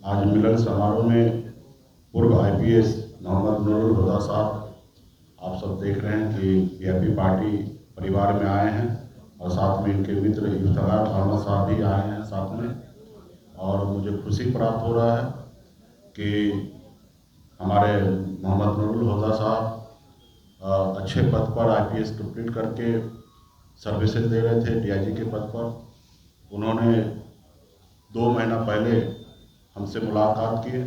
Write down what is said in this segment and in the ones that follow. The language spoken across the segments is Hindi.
आज मिलन समारोह में पूर्व आईपीएस मोहम्मद नूरुल हुदा साहब आप सब देख रहे हैं कि वीआईपी पार्टी परिवार में आए हैं और साथ में इनके मित्र इफ्तिखार अहमद साहब भी आए हैं साथ में। और मुझे खुशी प्राप्त हो रहा है कि हमारे मोहम्मद नूरुल हुदा साहब अच्छे पद पर आईपीएस कंप्लीट करके सर्विसेज दे रहे थे डीआईजी के पद पर। उन्होंने 2 महीना पहले हमसे मुलाकात की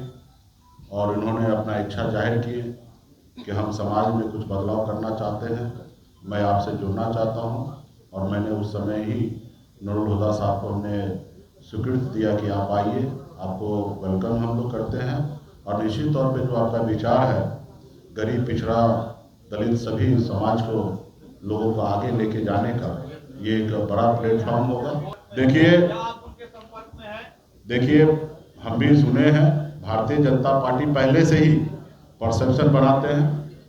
और इन्होंने अपना इच्छा जाहिर की कि हम समाज में कुछ बदलाव करना चाहते हैं, मैं आपसे जुड़ना चाहता हूं। और मैंने उस समय ही नूरुल हुदा साहब को हमने स्वीकृति दिया कि आप आइए, आपको वेलकम हम लोग करते हैं। और निश्चित तौर पे जो आपका विचार है गरीब, पिछड़ा, दलित सभी समाज को लोगों को आगे लेके जाने का, ये एक बड़ा प्लेटफॉर्म होगा। देखिए हम भी सुने हैं, भारतीय जनता पार्टी पहले से ही परसेप्शन बनाते हैं,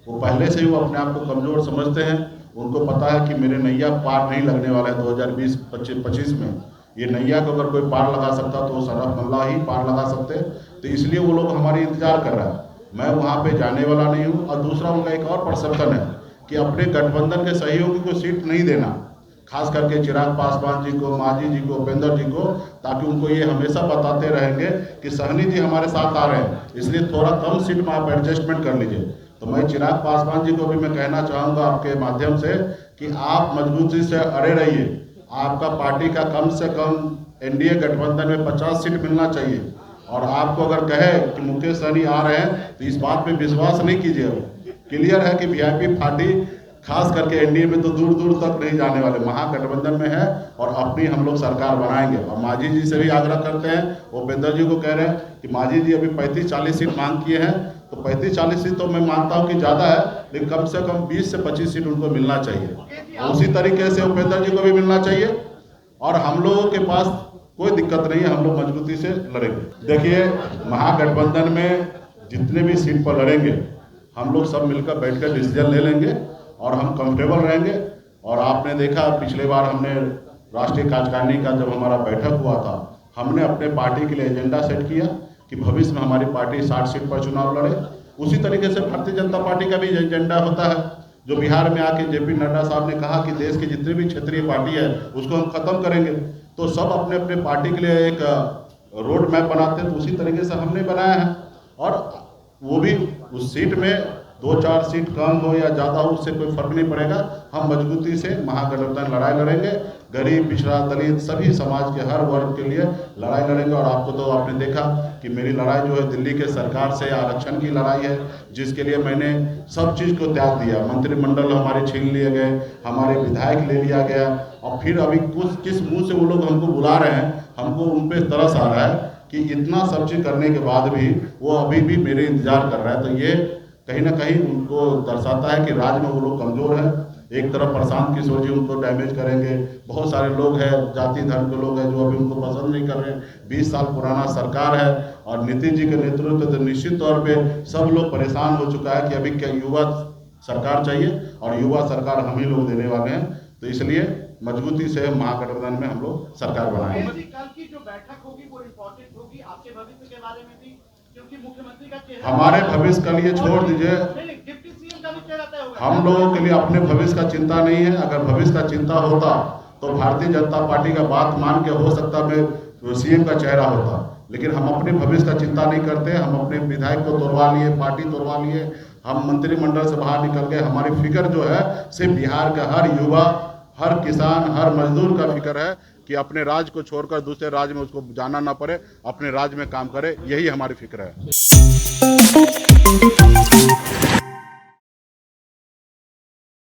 वो पहले से ही वो अपने आप को कमज़ोर समझते हैं। उनको पता है कि मेरे नैया पार नहीं लगने वाला है 2020-25 में। ये नैया को अगर कोई पार लगा सकता तो शरफ मल्ला ही पार लगा सकते। तो इसलिए वो लोग हमारी इंतजार कर रहा है। मैं वहाँ पे जाने वाला नहीं हूँ। और दूसरा उनका एक और परसेप्शन है कि अपने गठबंधन के सहयोगी को सीट नहीं देना, खास करके चिराग पासवान जी को, मांझी जी को, उपेंद्र जी को, ताकि उनको ये हमेशा बताते रहेंगे कि सहनी जी हमारे साथ आ रहे हैं, इसलिए थोड़ा कम सीट में आप एडजस्टमेंट कर लीजिए। तो मैं चिराग पासवान जी को भी मैं कहना चाहूँगा आपके माध्यम से कि आप मजबूती से अड़े रहिए। आपका पार्टी का कम से कम एनडीए गठबंधन में 50 सीट मिलना चाहिए। और आपको अगर कहे कि मुकेश सहनी आ रहे हैं तो इस बात पे विश्वास नहीं कीजिए। क्लियर है कि वीआईपी पार्टी खास करके एनडीए में तो दूर दूर तक नहीं जाने वाले, महागठबंधन में है और अपनी हम लोग सरकार बनाएंगे। और मांझी जी से भी आग्रह करते हैं, उपेंद्र जी को कह रहे हैं कि मांझी जी अभी 35-40 सीट मांग किए हैं, तो 35-40 सीट तो मैं मानता हूं कि ज़्यादा है, लेकिन कम से कम 20 से 25 सीट उनको मिलना चाहिए। उसी तरीके से उपेंद्र जी को भी मिलना चाहिए। और हम लोगों के पास कोई दिक्कत नहीं है, हम लोग मजबूती से लड़ेंगे। देखिए महागठबंधन में जितने भी सीट पर लड़ेंगे हम लोग सब मिलकर बैठकर डिसीजन ले लेंगे और हम कंफर्टेबल रहेंगे। और आपने देखा पिछले बार हमने राष्ट्रीय कार्यकारिणी का जब हमारा बैठक हुआ था, हमने अपने पार्टी के लिए एजेंडा सेट किया कि भविष्य में हमारी पार्टी 60 सीट पर चुनाव लड़े। उसी तरीके से भारतीय जनता पार्टी का भी एजेंडा होता है, जो बिहार में आके जेपी नड्डा साहब ने कहा कि देश की जितनी भी क्षेत्रीय पार्टी है उसको हम खत्म करेंगे। तो सब अपने अपने पार्टी के लिए एक रोड मैप बनाते हैं, तो उसी तरीके से हमने बनाया है। और वो भी उस सीट में 2-4 सीट कम हो या ज़्यादा हो, उससे कोई फर्क नहीं पड़ेगा। हम मजबूती से महागठबंधन लड़ाई लड़ेंगे, गरीब, पिछड़ा, दलित सभी समाज के हर वर्ग के लिए लड़ाई लड़ेंगे। और आपको तो आपने देखा कि मेरी लड़ाई जो है दिल्ली के सरकार से आरक्षण की लड़ाई है, जिसके लिए मैंने सब चीज़ को त्याग दिया। मंत्रिमंडल हमारे छीन लिए गए, हमारे विधायक ले लिया गया, और फिर अभी कुछ किस मुँह से वो लोग हमको बुला रहे हैं, हमको उन पर तरस आ रहा है कि इतना सब चीज़ करने के बाद भी वो अभी भी मेरे इंतजार कर रहा है। तो ये कहीं ना कहीं उनको दर्शाता है कि राज्य में वो लोग कमज़ोर हैं। एक तरफ प्रशांत किशोर जी उनको डैमेज करेंगे, बहुत सारे लोग हैं, जाति धर्म के लोग हैं जो अभी उनको पसंद नहीं कर रहे हैं। 20 साल पुराना सरकार है और नीतीश जी के नेतृत्व तो निश्चित तौर पे सब लोग परेशान हो चुका है कि अभी क्या युवा सरकार चाहिए, और युवा सरकार हम ही लोग देने वाले हैं। तो इसलिए मजबूती से महागठबंधन में हम लोग सरकार बनाएंगे। कल की जो बैठक होगी वो इम्पोर्टेंट होगी आपके भविष्य के बारे में भी, क्योंकि मुख्यमंत्री का चेहरा हमारे भविष्य के लिए छोड़ दीजिए, डिप्टी सीएम का भी चेहरा तय होगा। हम लोगों के लिए अपने भविष्य का चिंता नहीं है। अगर भविष्य का चिंता होता तो भारतीय जनता पार्टी का बात मान के हो सकता मैं सीएम का चेहरा होता, लेकिन हम अपने भविष्य का चिंता नहीं करते। हम अपने विधायक को तोड़वा लिए, पार्टी तोड़वा लिए, हम मंत्रिमंडल से बाहर निकल गए। हमारी फिक्र जो है सिर्फ बिहार का हर युवा, हर किसान, हर मजदूर का फिक्र है कि अपने राज्य को छोड़कर दूसरे राज्य में उसको जाना ना पड़े, अपने राज्य में काम करे, यही हमारी फिक्र है।